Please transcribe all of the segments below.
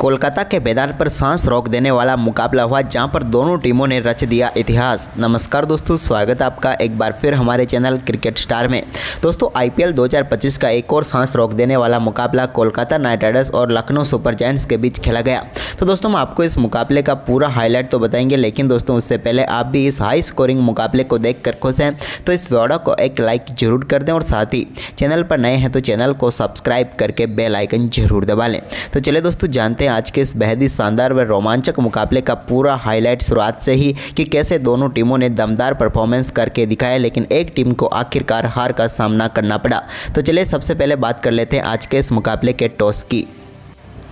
कोलकाता के मैदान पर सांस रोक देने वाला मुकाबला हुआ जहां पर दोनों टीमों ने रच दिया इतिहास। नमस्कार दोस्तों, स्वागत है आपका एक बार फिर हमारे चैनल क्रिकेट स्टार में। दोस्तों आईपीएल 2025 का एक और सांस रोक देने वाला मुकाबला कोलकाता नाइट राइडर्स और लखनऊ सुपर जायंट्स के बीच खेला गया। तो दोस्तों हम आपको इस मुकाबले का पूरा हाईलाइट तो बताएंगे, लेकिन दोस्तों उससे पहले आप भी इस हाई स्कोरिंग मुकाबले को देख कर खुश हैं तो इस वीडियो को एक लाइक जरूर कर दें और साथ ही चैनल पर नए हैं तो चैनल को सब्सक्राइब करके बेल आइकन जरूर दबा लें। तो चलिए दोस्तों जानते हैं आज के इस बेहद ही शानदार व रोमांचक मुकाबले का पूरा हाईलाइट शुरुआत से ही कि कैसे दोनों टीमों ने दमदार परफॉर्मेंस करके दिखाया, लेकिन एक टीम को आखिरकार हार का सामना करना पड़ा। तो चलिए सबसे पहले बात कर लेते हैं आज के इस मुकाबले के टॉस की।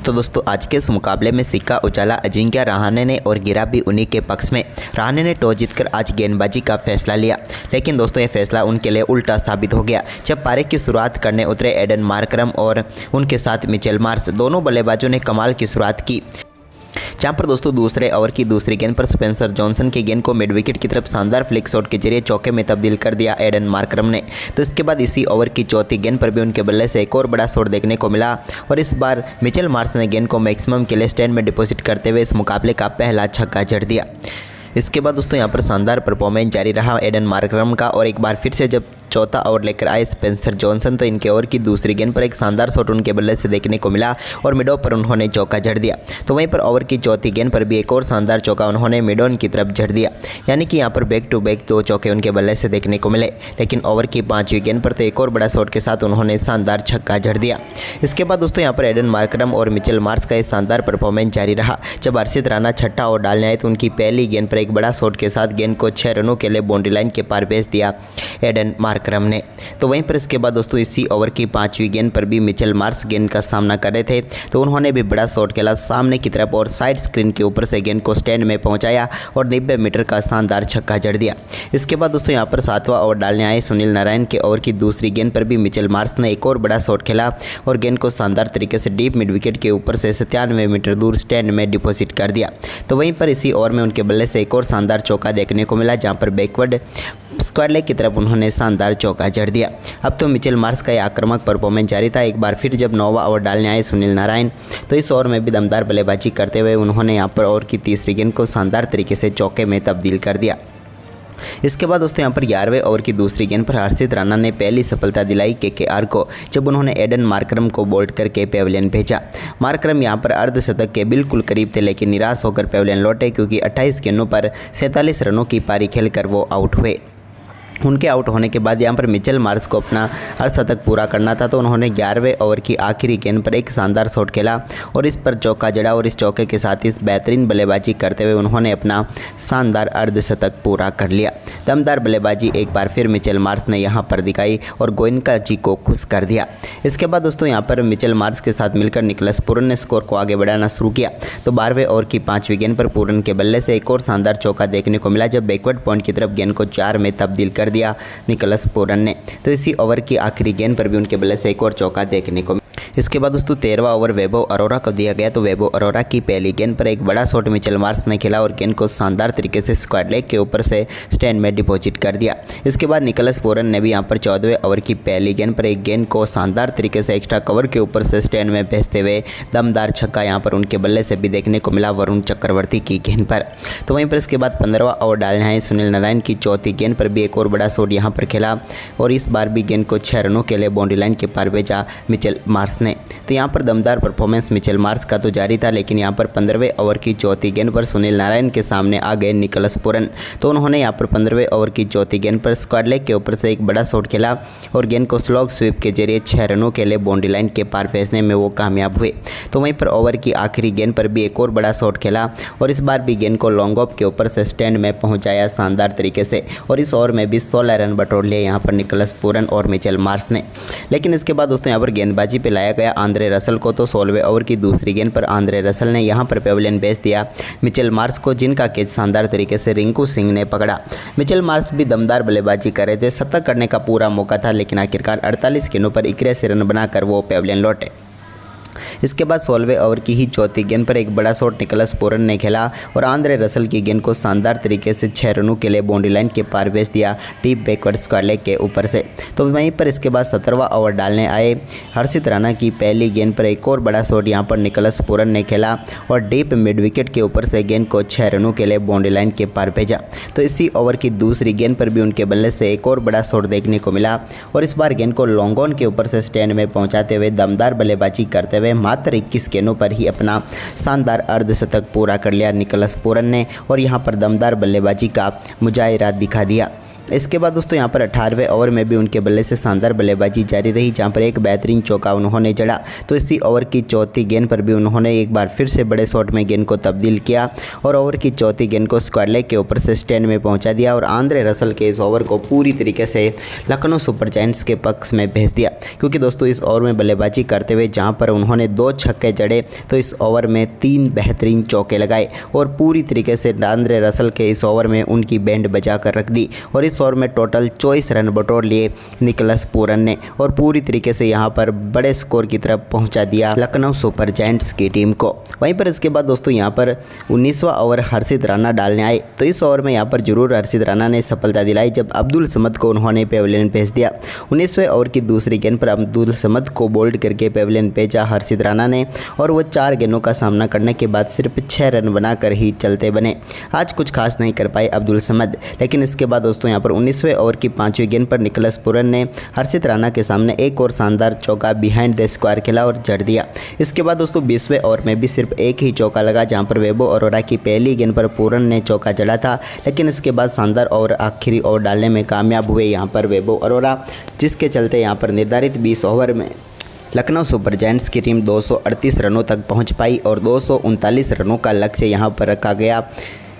तो दोस्तों आज के इस मुकाबले में सिक्का उछाला अजिंक्य रहाणे ने और गिरा भी उन्हीं के पक्ष में। रहाणे ने टॉस जीतकर आज गेंदबाजी का फैसला लिया, लेकिन दोस्तों ये फैसला उनके लिए उल्टा साबित हो गया जब पारी की शुरुआत करने उतरे एडन मार्करम और उनके साथ मिचेल मार्श दोनों बल्लेबाजों ने कमाल की शुरुआत की। जहां पर दोस्तों दूसरे ओवर की दूसरी गेंद पर स्पेंसर जॉनसन की गेंद को मिड विकेट की तरफ शानदार फ्लिक शॉट के जरिए चौके में तब्दील कर दिया एडन मार्करम ने। तो इसके बाद इसी ओवर की चौथी गेंद पर भी उनके बल्ले से एक और बड़ा शॉट देखने को मिला और इस बार मिचेल मार्श ने गेंद को मैक्सिमम के लिए स्टैंड में डिपॉजिट करते हुए इस मुकाबले का पहला छक्का जड़ दिया। इसके बाद दोस्तों यहाँ पर शानदार परफॉर्मेंस जारी रहा एडन मार्करम का और एक बार फिर से जब चौथा ओवर लेकर आए स्पेंसर जॉनसन तो इनके ओवर की दूसरी गेंद पर एक शानदार शॉट उनके बल्ले से देखने को मिला और मिडो पर उन्होंने चौका जड़ दिया। तो वहीं पर ओवर की चौथी गेंद पर भी एक और शानदार चौका उन्होंने मिडोन की तरफ जड़ दिया, यानी कि यहाँ पर बैक टू बैक दो चौके उनके बल्ले से देखने को मिले। लेकिन ओवर की पांचवीं गेंद पर तो एक और बड़ा शॉट के साथ उन्होंने शानदार छक्का जड़ दिया। इसके बाद दोस्तों यहाँ पर एडन मार्करम और मिचेल मार्श का एक शानदार परफॉर्मेंस जारी रहा। जब हर्षित राणा छठा ओवर डालने आए तो उनकी पहली गेंद पर एक बड़ा शॉट के साथ गेंद को 6 रनों के लिए बाउंड्री लाइन के पार भेज दिया एडन मार्करम ने। तो वहीं पर इसके बाद दोस्तों इसी ओवर की पांचवीं गेंद पर भी मिचेल मार्श गेंद का सामना कर रहे थे तो उन्होंने भी बड़ा शॉट खेला सामने की तरफ और साइड स्क्रीन के ऊपर से गेंद को स्टैंड में पहुंचाया और 90 मीटर का शानदार छक्का जड़ दिया। इसके बाद दोस्तों यहां पर सातवां ओवर डालने आए सुनील नारायण के ओवर की दूसरी गेंद पर भी मिचेल मार्श ने एक और बड़ा शॉट खेला और गेंद को शानदार तरीके से डीप मिड विकेट के ऊपर से 97 मीटर दूर स्टैंड में डिपॉजिट कर दिया। तो वहीं पर इसी ओवर में उनके बल्ले से एक और शानदार चौका देखने को मिला जहाँ पर बैकवर्ड स्क्वायर लेग की तरफ उन्होंने शानदार चौका जड़ दिया। अब तो मिचेल मार्श का आक्रामक परफॉर्मेंस जारी था। एक बार फिर जब 9वां ओवर डालने आए सुनील नारायण तो इस ओवर में भी दमदार बल्लेबाजी करते हुए उन्होंने यहाँ पर ओवर की तीसरी गेंद को शानदार तरीके से चौके में तब्दील कर दिया। इसके बाद दोस्तों यहाँ पर 11वें ओवर की दूसरी गेंद पर हर्षित राणा ने पहली सफलता दिलाई केकेआर को जब उन्होंने एडन मार्करम को बोल्ड करके पेविलियन भेजा। मार्करम यहाँ पर अर्धशतक के बिल्कुल करीब थे, लेकिन निराश होकर पेविलियन लौटे क्योंकि 28 गेंदों पर 47 रनों की पारी खेलकर वो आउट हुए। उनके आउट होने के बाद यहाँ पर मिचेल मार्श को अपना अर्धशतक पूरा करना था तो उन्होंने 11वें ओवर की आखिरी गेंद पर एक शानदार शॉट खेला और इस पर चौका जड़ा और इस चौके के साथ इस बेहतरीन बल्लेबाजी करते हुए उन्होंने अपना शानदार अर्धशतक पूरा कर लिया। दमदार बल्लेबाजी एक बार फिर मिचेल मार्श ने यहाँ पर दिखाई और गोयनका जी को खुश कर दिया। इसके बाद दोस्तों यहाँ पर मिचेल मार्श के साथ मिलकर निकोलस पूरन ने स्कोर को आगे बढ़ाना शुरू किया। तो 12वें ओवर की 5वीं गेंद पर पूरन के बल्ले से एक और शानदार चौका देखने को मिला जब बैकवर्ड पॉइंट की तरफ गेंद को 4 में तब्दील कर दिया निकोलस पूरन ने। तो इसी ओवर की आखिरी गेंद पर भी उनके बल्ले से एक और चौका देखने को मिला। इसके बाद दोस्तों 13वां ओवर वैभव अरोरा को दिया गया तो वैभव अरोरा की पहली गेंद पर एक बड़ा शॉट मिचेल मार्श ने खेला और गेंद को शानदार तरीके से स्क्वायर लेग के ऊपर से स्टैंड में डिपॉजिट कर दिया। इसके बाद निकोलस पूरन ने भी यहां पर 14वें ओवर की पहली गेंद पर एक गेंद को शानदार तरीके से एक्स्ट्रा कवर के ऊपर से स्टैंड में भेजते हुए दमदार छक्का यहां पर उनके बल्ले से भी देखने को मिला वरुण चक्रवर्ती की गेंद पर। तो वहीं पर इसके बाद 15वां ओवर डालने आए सुनील नारायण की चौथी गेंद पर भी एक और बड़ा शॉट यहाँ पर खेला और इस बार भी गेंद को 6 रनों के लिए बाउंड्री लाइन के पार भेजा मिचेल मार्श ने। तो यहाँ पर दमदार परफॉर्मेंस मिचेल मार्श का तो जारी था, लेकिन यहाँ पर 15वें ओवर की चौथी गेंद पर सुनील नारायण के सामने आ गए निकोलस पूरन। तो उन्होंने यहाँ पर 15वें ओवर की चौथी गेंद पर स्क्वायर लेग के ऊपर से एक बड़ा शॉट खेला और गेंद को स्लॉग स्वीप के जरिए 6 रनों के लिए बाउंड्री लाइन के पार भेजने में वो कामयाब हुए। तो वहीं पर ओवर की आखिरी गेंद पर भी एक और बड़ा शॉट खेला और इस बार भी गेंद को लॉन्ग ऑफ के ऊपर से स्टैंड में पहुँचाया शानदार तरीके से और इस ओवर में भी 16 रन बटोर लिए यहाँ पर निकोलस पूरन और मिचेल मार्श ने। लेकिन इसके बाद दोस्तों यहाँ पर गेंदबाजी पे लाया गया आंद्रे रसल को तो 16वें ओवर की दूसरी गेंद पर आंद्रे रसल ने यहां पर पेविलियन भेज दिया मिचेल मार्श को, जिनका कैच शानदार तरीके से रिंकू सिंह ने पकड़ा। मिचेल मार्श भी दमदार बल्लेबाजी कर रहे थे, शतक करने का पूरा मौका था, लेकिन आखिरकार 48 गेंदों पर 81 रन बनाकर वो पेविलियन लौटे। इसके बाद 16वें ओवर की ही चौथी गेंद पर एक बड़ा शॉट निकोलस पूरन ने खेला और आंद्रे रसल की गेंद को शानदार तरीके से 6 रनों के लिए बाउंड्री लाइन के पार भेज दिया डीप बैकवर्ड स्क्वायर लेग के ऊपर से। तो वहीं पर इसके बाद 17वां ओवर डालने आए हर्षित राणा की पहली गेंद पर एक और बड़ा शॉट यहां पर निकोलस पूरन ने खेला और डीप मिड विकेट के ऊपर से गेंद को 6 रनों के लिए बाउंड्री लाइन के पार भेजा। तो इसी ओवर की दूसरी गेंद पर भी उनके बल्ले से एक और बड़ा शॉट देखने को मिला और इस बार गेंद को लॉन्ग ऑन के ऊपर से स्टैंड में पहुंचाते हुए दमदार बल्लेबाजी करते हुए मात्र 21 गेंदों पर ही अपना शानदार अर्धशतक पूरा कर लिया निकोलस पूरन ने और यहां पर दमदार बल्लेबाजी का मुजाहिरा दिखा दिया। इसके बाद दोस्तों यहां पर 18वें ओवर में भी उनके बल्ले से शानदार बल्लेबाजी जारी रही जहां पर एक बेहतरीन चौका उन्होंने जड़ा। तो इसी ओवर की चौथी गेंद पर भी उन्होंने एक बार फिर से बड़े शॉट में गेंद को तब्दील किया और ओवर की चौथी गेंद को स्क्वायर लेग के ऊपर से स्टैंड में पहुंचा दिया और आंद्रे रसल के इस ओवर को पूरी तरीके से लखनऊ सुपर जायंट्स के पक्ष में भेज दिया। क्योंकि दोस्तों इस ओवर में बल्लेबाजी करते हुए जहाँ पर उन्होंने 2 छक्के जड़े तो इस ओवर में 3 बेहतरीन चौके लगाए और पूरी तरीके से आंद्रे रसल के इस ओवर में उनकी बैंड बजा कर रख दी और इस ओवर में टोटल 24 रन बटोर लिए निकोलस पूरन ने और पूरी तरीके से यहां पर बड़े स्कोर की तरफ पहुंचा दिया लखनऊ सुपर जायंट्स की टीम को। वहीं पर इसके बाद दोस्तों यहां पर 19वां ओवर हर्षित राणा डालने आए। तो इस ओवर में यहां पर जरूर हर्षित राणा ने सफलता दिलाई जब अब्दुल समद को उन्होंने पेविलियन भेज दिया। 19वें ओवर की दूसरी गेंद पर अब्दुल समद को बोल्ड करके पेविलियन भेजा हर्षित राणा ने और वो 4 गेंदों का सामना करने के बाद सिर्फ 6 रन बनाकर ही चलते बने। आज कुछ खास नहीं कर पाए अब्दुल समद, लेकिन इसके बाद दोस्तों यहाँ पर 19वें ओवर की 5वीं गेंद पर निकोलस पूरन ने हर्षित राणा के सामने एक और शानदार चौका बिहाइंड द स्क्वायर खेला और जड़ दिया। इसके बाद दोस्तों 20वें ओवर में भी सिर्फ एक ही चौका लगा जहां पर वेबो अरोरा की पहली गेंद पर पूरन ने चौका जड़ा था, लेकिन इसके बाद शानदार और आखिरी ओवर डालने में कामयाब हुए यहां पर वेबो अरोरा, जिसके चलते यहां पर निर्धारित 20 ओवर में लखनऊ सुपर जायंट्स की टीम 238 रनों तक पहुंच पाई और 239 रनों का लक्ष्य यहां पर रखा गया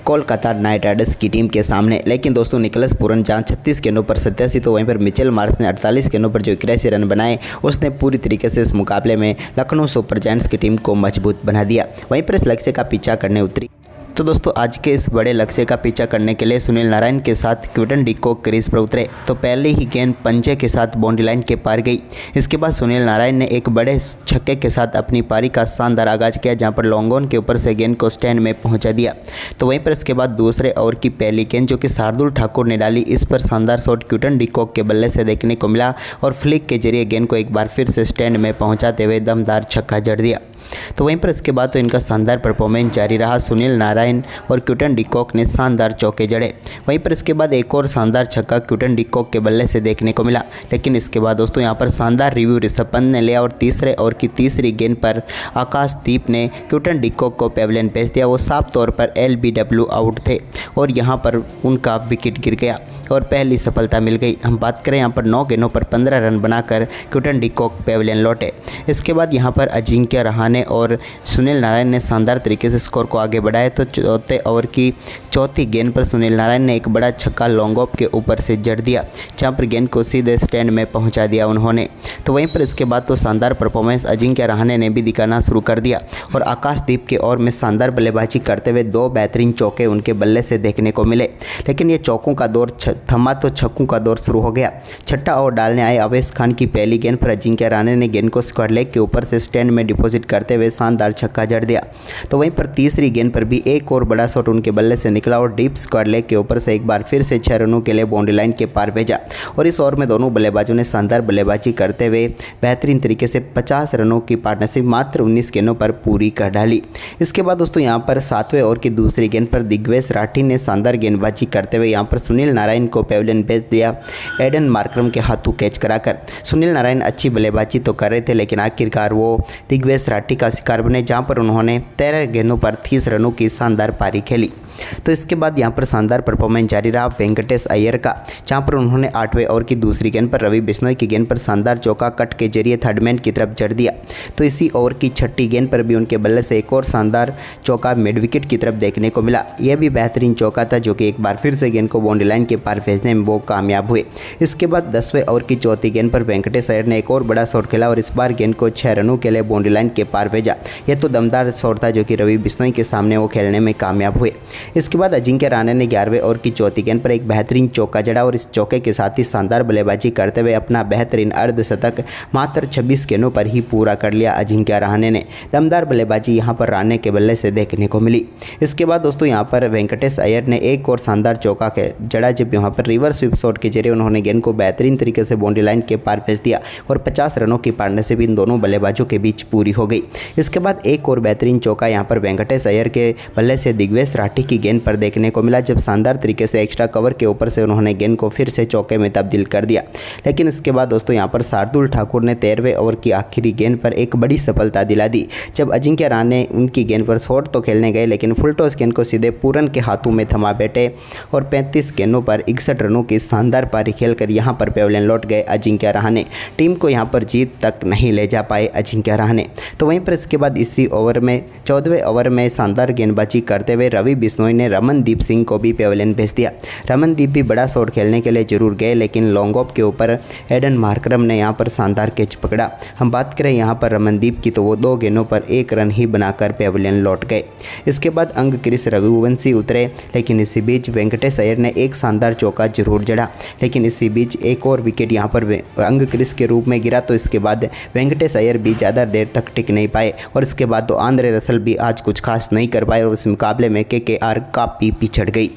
कोलकाता नाइट राइडर्स की टीम के सामने। लेकिन दोस्तों निकोलस पूरन जहां 36 गेंदों पर 87 तो वहीं पर मिचेल मार्श ने 48 गेंदों पर जो 81 रन बनाए उसने पूरी तरीके से इस मुकाबले में लखनऊ सुपर जायंट्स की टीम को मजबूत बना दिया। वहीं पर इस लक्ष्य का पीछा करने उतरी। तो दोस्तों आज के इस बड़े लक्ष्य का पीछा करने के लिए सुनील नारायण के साथ क्विंटन डिकॉक क्रीज पर उतरे तो पहले ही गेंद पंजे के साथ बाउंड्री लाइन के पार गई। इसके बाद सुनील नारायण ने एक बड़े छक्के के साथ अपनी पारी का शानदार आगाज किया जहां पर लॉन्ग ऑन के ऊपर से गेंद को स्टैंड में पहुंचा दिया। तो वहीं पर इसके बाद दूसरे ओवर की पहली गेंद जो कि शार्दुल ठाकुर ने डाली, इस पर शानदार शॉट क्विंटन डिकॉक के बल्ले से देखने को मिला और फ्लिक के जरिए गेंद को एक बार फिर से स्टैंड में पहुँचाते हुए दमदार छक्का जड़ दिया। तो वहीं पर इसके बाद तो इनका शानदार परफॉर्मेंस जारी रहा। सुनील नारायण और क्विंटन डिकॉक ने शानदार चौके जड़े। वहीं पर इसके बाद एक और शानदार छक्का क्विंटन डिकॉक के बल्ले से देखने को मिला, लेकिन इसके बाद दोस्तों यहां पर शानदार रिव्यू ऋषभ पंत ने लिया और तीसरे ओवर की तीसरी गेंद पर आकाशदीप ने क्विंटन डिकॉक को पेविलियन भेज दिया। वो साफ तौर पर LBW आउट थे और यहाँ पर उनका विकेट गिर गया और पहली सफलता मिल गई। हम बात करें यहाँ पर 9 गेंदों पर 15 रन बनाकर क्विंटन डिकॉक पेविलियन लौटे। इसके बाद यहाँ पर अजिंक्य रहाणे और सुनील नारायण ने शानदार तरीके से स्कोर को आगे बढ़ाया। तो चौथे ओवर की चौथी गेंद पर सुनील नारायण ने एक बड़ा छक्का लॉन्ग ऑफ के ऊपर से जड़ दिया जहां पर गेंद को सीधे स्टैंड में पहुंचा दिया उन्होंने। तो वहीं पर इसके बाद तो शानदार परफॉर्मेंस अजिंक्य रहाणे ने भी दिखाना शुरू कर दिया और आकाशदीप के ओवर में शानदार बल्लेबाजी करते हुए 2 बेहतरीन चौके उनके बल्ले से देखने को मिले। लेकिन ये चौकों का दौर थमा तो छक्कों का दौर शुरू हो गया। छठा ओवर डालने आए अवेश खान की पहली गेंद पर अजिंक्य रहाणे ने गेंद को स्क्वायर लेग के ऊपर से स्टैंड में डिपॉजिट करते हुए शानदार छक्का जड़ दिया। तो वहीं पर तीसरी गेंद पर भी एक और बड़ा शॉट उनके बल्ले से निकला और डीप स्क्वायर लेग के ऊपर से एक बार फिर से 6 रनों के लिए बाउंड्री लाइन के पार भेजा और इस ओवर में दोनों बल्लेबाजों ने शानदार बल्लेबाजी करते हुए बेहतरीन तरीके से 50 रनों की पार्टनरशिप मात्र 19 गेंदों पर पूरी कर डाली। इसके बाद दोस्तों यहां पर 7वें ओवर की दूसरी गेंद पर दिग्वेश राठी ने शानदार गेंदबाजी करते हुए यहां पर सुनील नारायण को पेविलियन भेज दिया एडन मार्करम के हाथों कैच कराकर। सुनील नारायण अच्छी बल्लेबाजी तो कर रहे थे, लेकिन आखिरकार वो दिग्वेश राठी का शिकार बने जहां पर उन्होंने 13 गेंदों पर 30 रनों की शानदार पारी खेली। तो इसके बाद यहां पर शानदार परफॉर्मेंस जारी रहा वेंकटेश अय्यर का, जहां पर उन्होंने 8वें ओवर की दूसरी गेंद पर रवि बिश्नोई की गेंद पर शानदार चौका कट के जरिए थर्डमैन की तरफ जड़ दिया। तो इसी ओवर की छठी गेंद पर भी उनके बल्ले से एक और शानदार चौका मिड विकेट की तरफ देखने को मिला। यह भी बेहतरीन चौका था जो कि एक बार फिर से गेंद को बाउंड्री लाइन के पार भेजने में वो कामयाब हुए। इसके बाद 10वें ओवर की चौथी गेंद पर वेंकटेश अय्यर ने एक और बड़ा शॉट खेला और इस बार गेंद को 6 रनों के लिए बाउंड्री लाइन के पार पार भेजा। यह तो दमदार शॉट था जो कि रवि बिश्नोई के सामने वो खेलने में कामयाब हुए। इसके बाद अजिंक्य रहाणे ने 11वें ओवर की चौथी गेंद पर एक बेहतरीन चौका जड़ा और इस चौके के साथ ही शानदार बल्लेबाजी करते हुए अपना बेहतरीन अर्धशतक मात्र 26 गेंदों पर ही पूरा कर लिया। अजिंक्य रहाणे ने दमदार बल्लेबाजी यहां पर रहाणे के बल्ले से देखने को मिली। इसके बाद दोस्तों यहां पर वेंकटेश अय्यर ने एक और शानदार चौका जड़ा जब यहां पर रिवर्स स्वीप शॉट के जरिए उन्होंने गेंद को बेहतरीन तरीके से बाउंड्री लाइन के पार भेज दिया और 50 रनों की पार्टनरशिप इन दोनों बल्लेबाजों के बीच पूरी हो गई। इसके बाद एक और बेहतरीन चौका यहां पर वेंकटेश अय्यर के बल्ले से दिग्वेश राठी की गेंद पर देखने को मिला, जब शानदार तरीके से एक्स्ट्रा कवर के ऊपर से उन्होंने गेंद को फिर से चौके में तब्दील कर दिया। लेकिन इसके बाद दोस्तों यहां पर शार्दुल ठाकुर ने 13वें ओवर की आखिरी गेंद पर एक बड़ी सफलता दिला दी, जब अजिंक्य रहाणे उनकी गेंद पर शॉट तो खेलने गए लेकिन फुल टॉस गेंद को सीधे पूरन के हाथों में थमा बैठे और 35 गेंदों पर 61 रनों की शानदार पारी खेलकर यहां पर पेविलियन लौट गए अजिंक्य रहाणे। टीम को यहां पर जीत तक नहीं ले जा पाए अजिंक्य रहाणे। तो वहीं पर इसके बाद इसी ओवर में 14वें ओवर में शानदार गेंदबाजी करते हुए रवि बिश्नोई ने रमनदीप सिंह को भी पेविलियन भेज दिया। रमनदीप भी बड़ा शॉट खेलने के लिए जरूर गए लेकिन लॉन्ग ऑफ के ऊपर एडन मार्करम ने यहां पर शानदार कैच पकड़ा। हम बात करें यहां पर रमनदीप की तो वो 2 गेंदों पर 1 रन ही बनाकर पेविलियन लौट गए। इसके बाद अंग क्रिस रघुवंशी उतरे लेकिन इसी बीच वेंकटेश अय्यर ने एक शानदार चौका जरूर जड़ा, लेकिन इसी बीच एक और विकेट यहां पर अंग क्रिस के रूप में गिरा। तो इसके बाद वेंकटेश अय्यर भी ज़्यादा देर तक टिक नहीं पाए और इसके बाद तो आंद्रे रसल भी आज कुछ खास नहीं कर पाए और उस मुकाबले में KKR काफ़ी पिछड़ गई।